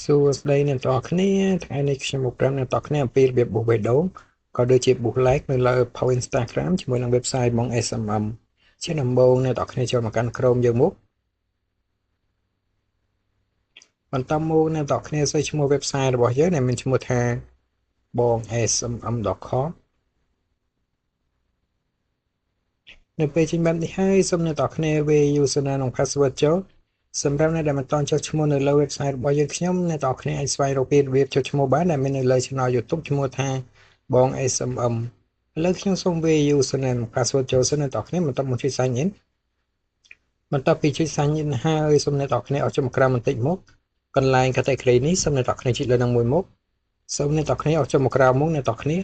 សួស្តីអ្នកនរគ្នាថ្ងៃនេះខ្ញុំមកប្រាប់អ្នកនរគ្នាអំពីរបៀបបុសបេះដូងក៏ដូចជាបុស like នៅលើ page Instagram ជាមួយនឹង website ហ្មង SMM ជាដំបូងអ្នកនរគ្នាចូលមកកាន់ Chrome យើងមកបន្តមកអ្នកនរគ្នាសេះឈ្មោះ website របស់យើងដែលមានឈ្មោះថាបង smm.com នៅពេលចេញបែបនេះហើយសូមអ្នកនរគ្នាវា username និង password ចូលសម្រាប់អ្នកដែលមិនទាន់ចុះឈ្មោះនៅលើ website របស់យើងខ្ញុំអ្នកនរគ្នាអាចស្វែងរកពីរបៀបចុះឈ្មោះបានដែលមាននៅលើ channel YouTube ឈ្មោះថាបង SMM ឥឡូវខ្ញុំសូមវា username និង password ចូលសិនអ្នកនរគ្នាបន្តមកជួយ sign in បន្ទាប់ពីជួយ sign in ហើយសូមអ្នកនរគ្នាអត់ចុះមកក្រោមបន្តិចមកកន្លែង category នេះសូមអ្នកនរគ្នាចុចលើនឹងមួយមកសូមអ្នកនរគ្នាអត់ចុះមកក្រោមមកអ្នកនរគ្នា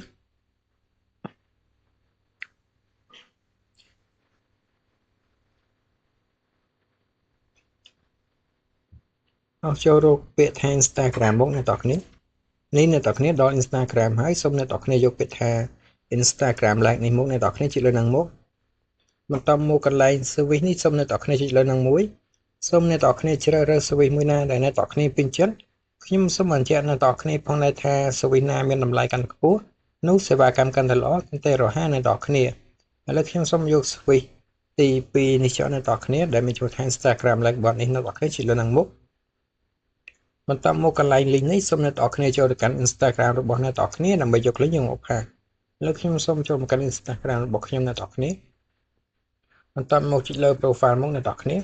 អស់ចូលរកពាក្យថា Instagram មកអ្នកនរគ្នានេះអ្នកនរគ្នាដល់ Instagram ហើយសូមអ្នកនរគ្នាយកពាក្យថា Instagram like នេះមកអ្នកនរគ្នាចុចលើនឹងមកបន្តមកកន្លែង service នេះសូមអ្នកនរគ្នាចុចលើនឹងមួយសូមអ្នកនរគ្នាជ្រើសរើស service មួយណាដែលអ្នកនរគ្នាពេញចិត្តខ្ញុំសូមបញ្ជាក់អ្នកនរគ្នាផងដែរថា service ណាមានតម្លៃកាន់ខ្ពស់នោះសេវាកម្មកាន់តែល្អកាន់តែរហ័សអ្នកនរគ្នាឥឡូវខ្ញុំសូមយក service ទី2នេះចុះអ្នកនរគ្នាដែលមានឈ្មោះថា Instagram like bot នេះអ្នកនរគ្នាចុចលើនឹងមកបន្តមកកន្លែង link នេះសូមអ្នកនរគ្នាចូលទៅកាន់ Instagram របស់អ្នកនរគ្នាដើម្បីយក link យកមកផាសឥឡូវខ្ញុំសូមចូលមកកាន់ Instagram របស់ខ្ញុំអ្នកនរគ្នាបន្តមកចុចលើ profile មកអ្នកនរគ្នា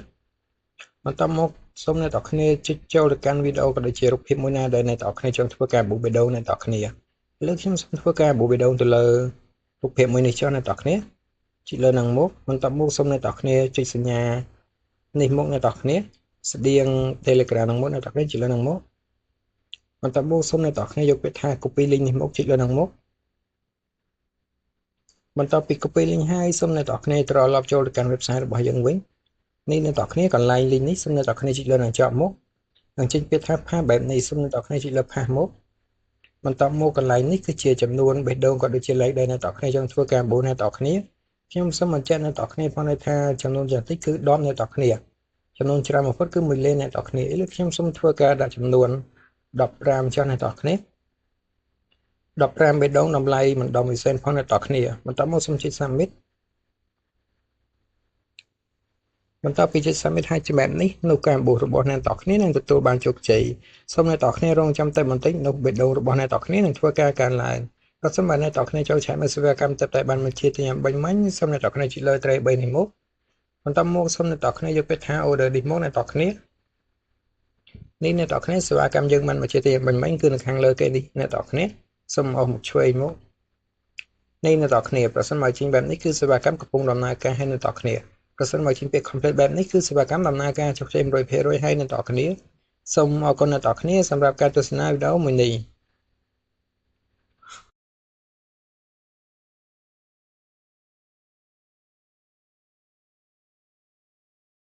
បន្តមកសូមអ្នកនរគ្នាចុចចូលទៅកាន់វីដេអូក៏ដូចជារូបភាពមួយណាដែលអ្នកនរគ្នាចង់ធ្វើការបុសបេះដូងអ្នកនរគ្នាឥឡូវខ្ញុំសូមធ្វើការបុសបេះដូងទៅលើរូបភាពមួយនេះចុះអ្នកនរគ្នាចុចលើនឹងមកបន្តមកសូមអ្នកនរគ្នាចុចសញ្ញានេះមកអ្នកនរគ្នាស្តៀង Telegram នឹងមកអ្នកនរគ្នាចុចលើនឹងមកបន្តមកសូមអ្នកនរគ្នាយកពាក្យថា copy link នេះមកចុចលើនឹងមកបន្ទាប់ពី copy link ហើយសូមអ្នកនរគ្នាត្រឡប់ចូលទៅកាន់ website របស់យើងវិញនេះអ្នកនរគ្នាកន្លែង link នេះសូមអ្នកនរគ្នាចុចលើនឹងជាប់មកនឹងចេញពាក្យថា pass បែបនេះសូមអ្នកនរគ្នាចុចលើ pass មកបន្តមកកន្លែងនេះគឺជាចំនួនបេះដូងក៏ដូចជាលេខដែលអ្នកនរគ្នាចង់ធ្វើការបុសអ្នកនរគ្នាខ្ញុំសូមបញ្ជាក់អ្នកនរគ្នាផងដែរថាចំនួនយ៉ាងតិចគឺ10អ្នកនរគ្នាចំនួនច្រើនបំផុតគឺ1លានអ្នកនរគ្នាឥឡូវខ្ញុំសូមធ្វើការដាក់ចំនួន15ចុះអ្នកនរគ្នា15បេះដូងតម្លៃមិនដល់1សេនផងអ្នកនរគ្នាបន្តមកសូមចុច submit បន្ទាប់ពីចុច submit ហើយជាបែបនេះនៅការបួសរបស់អ្នកនរគ្នានឹងទទួលបានជោគជ័យសូមអ្នកនរគ្នារងចាំតែបន្តិចនៅបេះដូងរបស់អ្នកនរគ្នានឹងធ្វើការកើនឡើងប្រសិនបើអ្នកនរគ្នាចូលឆែកមើលសេវាកម្មតែបានមួយជាទាំងបាញ់មិញសូមអ្នកនរគ្នាចុចលើត្រី3នេះមកបន្តមកសូមអ្នកនរគ្នាយកពាក្យថា order នេះមកអ្នកនរគ្នានេះអ្នកនរគ្នាសេវាកម្មយើងមិនមួយជាទាំងបាញ់មិញគឺនៅខាងលើគេនេះអ្នកនរគ្នាសូមអស់មកឆ្វេងមកនេះអ្នកនរគ្នាប្រសិនបើចេញបែបនេះគឺសេវាកម្មកំពុងដំណើរការឲ្យអ្នកនរគ្នាប្រសិនបើចេញពាក្យ complete បែបនេះគឺសេវាកម្មដំណើរការជោគជ័យ 100% ឲ្យអ្នកនរគ្នាសូមអរគុណអ្នកនរគ្នាសម្រាប់ការទស្សនាវីដេអូមួយនេះ